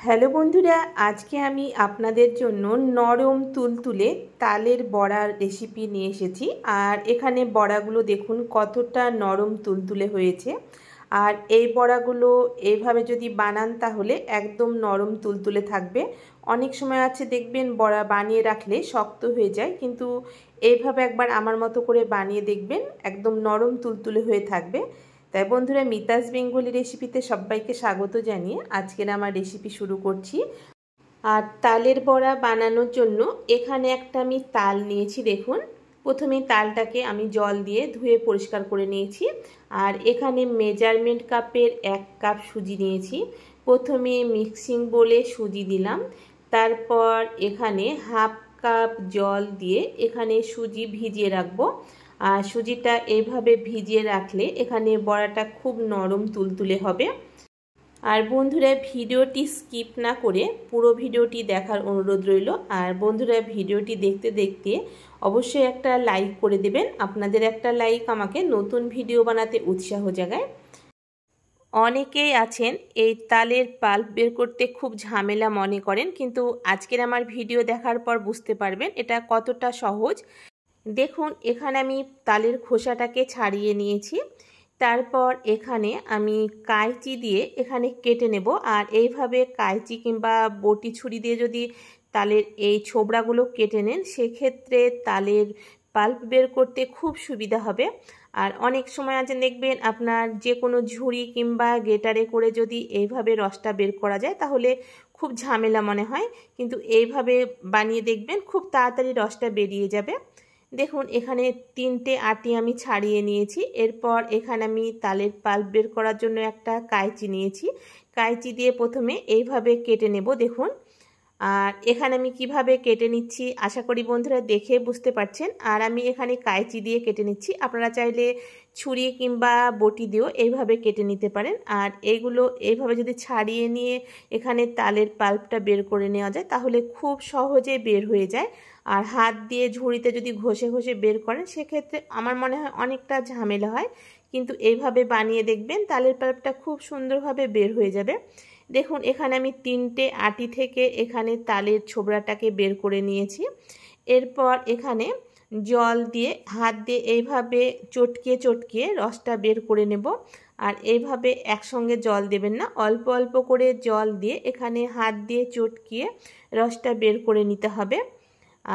Hello বন্ধুরা, আজকে আমি আপনাদের জন্য নরম তুলতুলে তালের বড়ার রেসিপি নিয়ে এসেছি। আর এখানে বড়াগুলো দেখুন কতটা নরম তুলতুলে হয়েছে। আর এই বড়াগুলো এইভাবে যদি বানান তাহলে একদম নরম তুলতুলে থাকবে। অনেক সময় আছে দেখবেন বড়া বানিয়ে রাখলে শক্ত হয়ে যায়, কিন্তু এইভাবে একবার আমার মতো করে বানিয়ে দেখবেন, একদম নরম তুলতুলে হয়ে থাকবে। তাই বন্ধুরা, মিতাস বেঙ্গলি রেসিপিতে সবাইকে স্বাগত জানিয়ে আজকের আমার রেসিপি শুরু করছি। আর তালের বড়া বানানোর জন্য এখানে একটা আমি তাল নিয়েছি। দেখুন, প্রথমে তালটাকে আমি জল দিয়ে ধুয়ে পরিষ্কার করে নিয়েছি। আর এখানে মেজারমেন্ট কাপের 1 কাপ সুজি নিয়েছি। প্রথমে মিক্সিং বোলে সুজি দিলাম, তারপর এখানে হাফ কাপ জল দিয়ে এখানে সুজি ভিজিয়ে রাখবো। আর সুজিটা এইভাবে ভিজিয়ে রাখলে এখানে বড়াটা খুব নরম তুলতুলে হবে। আর বন্ধুরা, ভিডিওটি স্কিপ না করে পুরো ভিডিওটি দেখার অনুরোধ রইল। আর বন্ধুরা, ভিডিওটি দেখতে দেখতে অবশ্যই একটা লাইক করে দেবেন। আপনাদের একটা লাইক আমাকে নতুন ভিডিও বানাতে উৎসাহ জাগায়। অনেকেই আছেন এই তালের পাল্প বের করতে খুব ঝামেলা মনে করেন, কিন্তু আজকের আমার ভিডিও দেখার পর বুঝতে পারবেন এটা কতটা সহজ। দেখুন, এখানে আমি তালের খোসাটাকে ছাড়িয়ে নিয়েছি। তারপর এখানে আমি কাঁচি দিয়ে এখানে কেটে নেব। আর এইভাবে কাঁচি কিংবা বটি ছুরি দিয়ে যদি তালের এই ছোবড়াগুলো কেটে নেন, সেক্ষেত্রে তালের পাল্প বের করতে খুব সুবিধা হবে। আর অনেক সময় আছে দেখবেন আপনার যে কোনো ঝুড়ি কিংবা গ্রেটারে করে যদি এইভাবে রসটা বের করা যায় তাহলে খুব ঝামেলা মনে হয়, কিন্তু এইভাবে বানিয়ে দেখবেন খুব তাড়াতাড়ি রসটা বেরিয়ে যাবে। দেখুন, এখানে 3টে আটি আমি ছাড়িয়ে নিয়েছি। এরপর এখানে আমি তালের পাল্প বের করার জন্য একটা কাঁচি নিয়েছি। কাঁচি দিয়ে প্রথমে এইভাবে কেটে নেব। দেখুন, আর এখানে আমি কিভাবে কেটে নিচ্ছি আশা করি বন্ধুরা দেখে বুঝতে পারছেন। আর আমি এখানে কাঁচি দিয়ে কেটে নিচ্ছি, আপনারা চাইলে ছুরি কিংবা বটি দিয়েও এইভাবে কেটে নিতে পারেন। আর এইগুলো এইভাবে যদি ছাড়িয়ে নিয়ে এখানে তালের পাল্পটা বের করে নেওয়া যায় তাহলে খুব সহজে বের হয়ে যায়। আর হাত দিয়ে ঝুড়িতে যদি ঘষে ঘষে বের করেন সেক্ষেত্রে আমার মনে হয় অনেকটা ঝামেলা হয়, কিন্তু এইভাবে বানিয়ে দেখবেন তালের পাল্পটা খুব সুন্দরভাবে বের হয়ে যাবে। দেখুন, এখানে আমি 3টে আটি থেকে এখানে তালের ছোবড়াটাকে বের করে নিয়েছি। এরপর এখানে জল দিয়ে হাত দিয়ে এইভাবে চটকিয়ে চটকিয়ে রসটা বের করে নেব। আর এইভাবে একসঙ্গে জল দেবেন না, অল্প অল্প করে জল দিয়ে এখানে হাত দিয়ে চটকিয়ে রসটা বের করে নিতে হবে।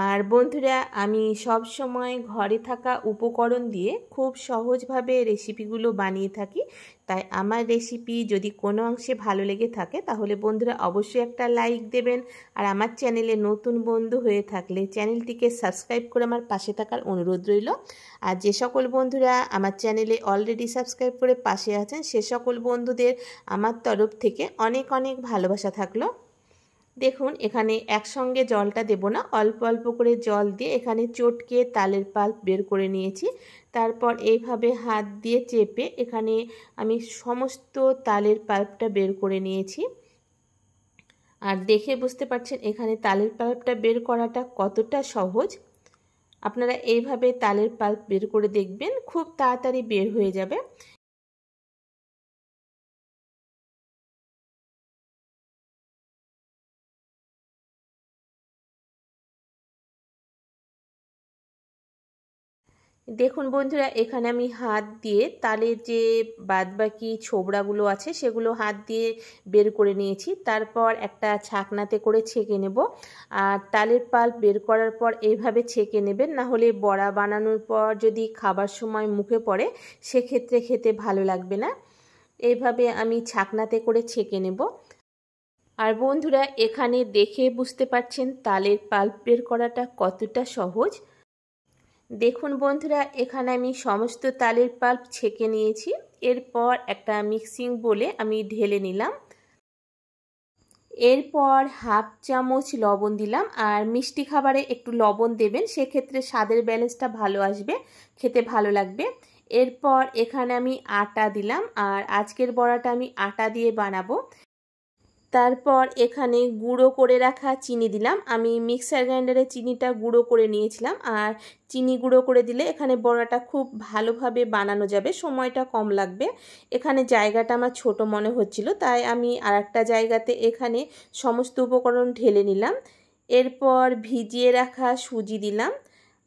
আর বন্ধুরা, আমি সব সময় ঘরে থাকা উপকরণ দিয়ে খুব সহজভাবে রেসিপিগুলো বানিয়ে থাকি। তাই আমার রেসিপি যদি কোনো অংশে ভালো লেগে থাকে তাহলে বন্ধুরা অবশ্যই একটা লাইক দেবেন। আর আমার চ্যানেলে নতুন বন্ধু হয়ে থাকলে চ্যানেলটিকে সাবস্ক্রাইব করে আমার পাশে থাকার অনুরোধ রইল। আর যে সকল বন্ধুরা আমার চ্যানেলে অলরেডি সাবস্ক্রাইব করে পাশে আছেন সে সকল বন্ধুদের আমার তরফ থেকে অনেক অনেক ভালোবাসা থাকলো। দেখুন, এখানে একসঙ্গে জলটা দেব না, অল্প অল্প করে জল দিয়ে এখানে চটকে তালের পাল্প বের করে নিয়েছি। তারপর এইভাবে হাত দিয়ে চেপে এখানে আমি সমস্ত তালের পাল্পটা বের করে নিয়েছি। আর দেখে বুঝতে পারছেন এখানে তালের পাল্পটা বের করাটা কতটা সহজ। আপনারা এইভাবে তালের পাল্প বের করে দেখবেন, খুব তাড়াতাড়ি বের হয়ে যাবে। দেখুন বন্ধুরা, এখানে আমি হাত দিয়ে তালের যে বাদবাকি ছোবড়াগুলো আছে সেগুলো হাত দিয়ে বের করে নিয়েছি। তারপর একটা ছাকনাতে করে ছেঁকে নেব। আর তালের পাল্প বের করার পর এইভাবে ছেঁকে নেবেন, না হলে বড়া বানানোর পর যদি খাবার সময় মুখে পড়ে সেক্ষেত্রে খেতে ভালো লাগবে না। এইভাবে আমি ছাকনাতে করে ছেঁকে নেব। আর বন্ধুরা, এখানে দেখে বুঝতে পারছেন তালের পাল্প বের করাটা কতটা সহজ। দেখুন বন্ধুরা, এখানে আমি সমস্ত তালের পাল্প ছেঁকে নিয়েছি। এরপর একটা মিক্সিং বোলে আমি ঢেলে নিলাম। এরপর হাফ চামচ লবণ দিলাম। আর মিষ্টি খাবারে একটু লবণ দেবেন, সেক্ষেত্রে স্বাদের ব্যালেন্সটা ভালো আসবে, খেতে ভালো লাগবে। এরপর এখানে আমি আটা দিলাম। আর আজকের বড়াটা আমি আটা দিয়ে বানাবো। তারপর এখানে গুঁড়ো করে রাখা চিনি দিলাম। আমি মিক্সার গ্রাইন্ডারে চিনিটা গুঁড়ো করে নিয়েছিলাম, আর চিনি গুঁড়ো করে দিলে এখানে বড়াটা খুব ভালোভাবে বানানো যাবে, সময়টা কম লাগবে। এখানে জায়গাটা আমার ছোট মনে হচ্ছিল, তাই আমি আরেকটা জায়গাতে এখানে সমস্ত উপকরণ ঢেলে নিলাম। এরপর ভিজিয়ে রাখা সুজি দিলাম,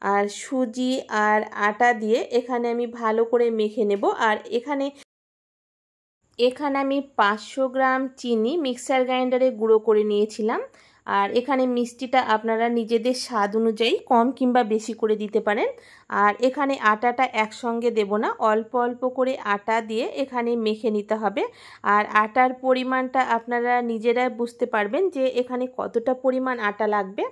আর সুজি আর আটা দিয়ে এখানে আমি ভালো করে মেখে নেব। আর এখানে আমি 500 গ্রাম চিনি মিক্সার গ্রাইন্ডারে গুঁড়ো করে নিয়েছিলাম। আর এখানে মিষ্টিটা আপনারা নিজেদের স্বাদ অনুযায়ী কম কিংবা বেশি করে দিতে পারেন। আর এখানে আটাটা একসঙ্গে দেব না, অল্প অল্প করে আটা দিয়ে এখানে মেখে নিতে হবে। আর আটার পরিমাণটা আপনারা নিজেরাই বুঝতে পারবেন যে এখানে কতটা পরিমাণ আটা লাগবে।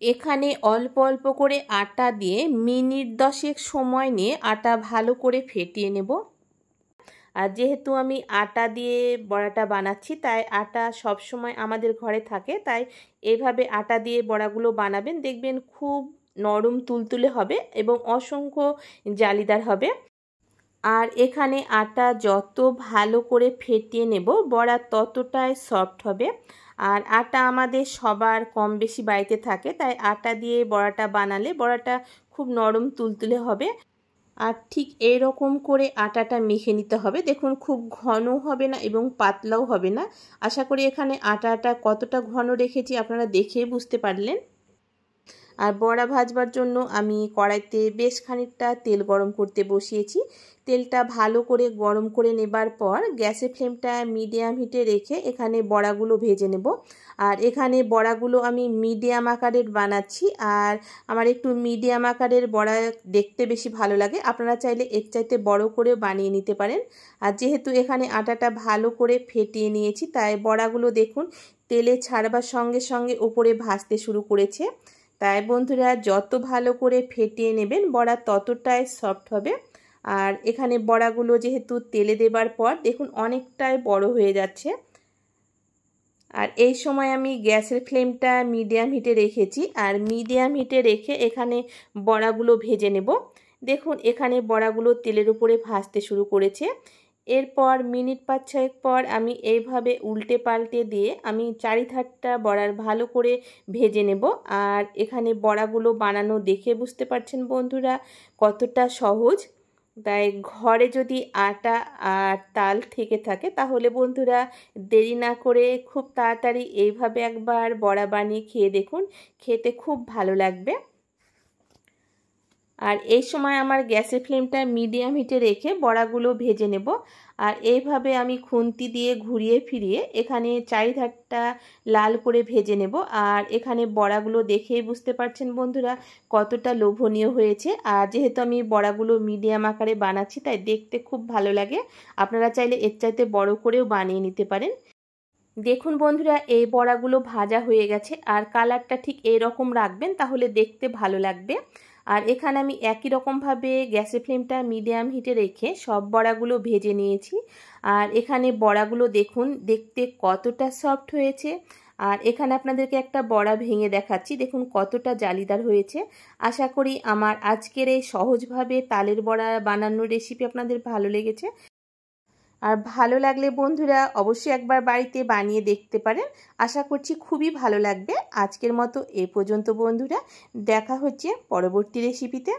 এখানে অল্প অল্প করে আটা দিয়ে মিনিট 10 সময় নিয়ে আটা ভালো করে ফেটিয়ে নেব। আর যেহেতু আমি আটা দিয়ে বড়াটা বানাচ্ছি, তাই আটা সব সময় আমাদের ঘরে থাকে, তাই এইভাবে আটা দিয়ে বড়াগুলো বানাবেন, দেখবেন খুব নরম তুলতুলে হবে এবং অসংখ্য জালিদার হবে। আর এখানে আটা যত ভালো করে ফেটিয়ে নেব বড়া ততটাই সফট হবে। আর আটা আমাদের সবার কম বেশি বাড়িতে থাকে, তাই আটা দিয়ে বড়াটা বানালে বড়াটা খুব নরম তুলতুলে হবে। আর ঠিক এইরকম করে আটাটা মেখে নিতে হবে। দেখুন খুব ঘন হবে না এবং পাতলাও হবে না। আশা করি এখানে আটাটা কতটা ঘন রেখেছি আপনারা দেখেই বুঝতে পারলেন। আর বড়া ভাজবার জন্য আমি কড়াইতে বেশ খানিকটা তেল গরম করতে বসিয়েছি। তেলটা ভালো করে গরম করে নেবার পর গ্যাসের ফ্লেমটা মিডিয়াম হিটে রেখে এখানে বড়াগুলো ভেজে নেব। আর এখানে বড়াগুলো আমি মিডিয়াম আকারের বানাচ্ছি, আর আমার একটু মিডিয়াম আকারের বড়া দেখতে বেশি ভালো লাগে। আপনারা চাইলে এর চাইতে বড় করে বানিয়ে নিতে পারেন। আর যেহেতু এখানে আটাটা ভালো করে ফেটিয়ে নিয়েছি, তাই বড়াগুলো দেখুন তেলে ছাড়বার সঙ্গে সঙ্গে উপরে ভাজতে শুরু করেছে। তাই বন্ধুরা যত ভালো করে ফেটিয়ে নেবেন বড়া ততটাই সফট হবে। আর এখানে বড়াগুলো যেহেতু তেলে দেবার পর দেখুন অনেকটাই বড় হয়ে যাচ্ছে। আর এই সময় আমি গ্যাসের ফ্লেমটা মিডিয়াম হিটে রেখেছি, আর মিডিয়াম হিটে রেখে এখানে বড়াগুলো ভেজে নেব। দেখুন এখানে বড়াগুলো তেলের উপরে ভাজতে শুরু করেছে। এরপর মিনিট 5-6 পর আমি এইভাবে উল্টে পাল্টে দিয়ে আমি চারিধারটা বড়ার ভালো করে ভেজে নেব। আর এখানে বড়াগুলো বানানো দেখে বুঝতে পারছেন বন্ধুরা কতটা সহজ। তাই ঘরে যদি আটা আর তাল থেকে থাকে তাহলে বন্ধুরা দেরি না করে খুব তাড়াতাড়ি এইভাবে একবার বড়া বানিয়ে খেয়ে দেখুন, খেতে খুব ভালো লাগবে। আর এই সময় আমার গ্যাসের ফ্লেমটা মিডিয়াম হিটে রেখে বড়াগুলো ভেজে নেব। আর এইভাবে আমি খুন্তি দিয়ে ঘুরিয়ে ফিরিয়ে এখানে চারিধারটা লাল করে ভেজে নেব। আর এখানে বড়াগুলো দেখেই বুঝতে পারছেন বন্ধুরা কতটা লোভনীয় হয়েছে। আর যেহেতু আমি বড়াগুলো মিডিয়াম আকারে বানাচ্ছি তাই দেখতে খুব ভালো লাগে। আপনারা চাইলে এর চাইতে বড় করেও বানিয়ে নিতে পারেন। দেখুন বন্ধুরা এই বড়াগুলো ভাজা হয়ে গেছে, আর কালারটা ঠিক এরকম রাখবেন তাহলে দেখতে ভালো লাগবে। আর এখানে আমি একই রকমভাবে গ্যাসের ফ্লেমটা মিডিয়াম হিটে রেখে সব বড়াগুলো ভেজে নিয়েছি। আর এখানে বড়াগুলো দেখুন দেখতে কতটা সফট হয়েছে। আর এখানে আপনাদেরকে একটা বড়া ভেঙে দেখাচ্ছি, দেখুন কতটা জালিদার হয়েছে। আশা করি আমার আজকের এই সহজভাবে তালের বড়া বানানোর রেসিপি আপনাদের ভালো লেগেছে। আর ভালো লাগলে বন্ধুরা অবশ্যই একবার বাড়িতে বানিয়ে দেখতে পারেন। আশা করছি খুবই ভালো লাগবে। আজকের মতো এ পর্যন্ত বন্ধুরা, দেখা হচ্ছে পরবর্তী রেসিপিতে।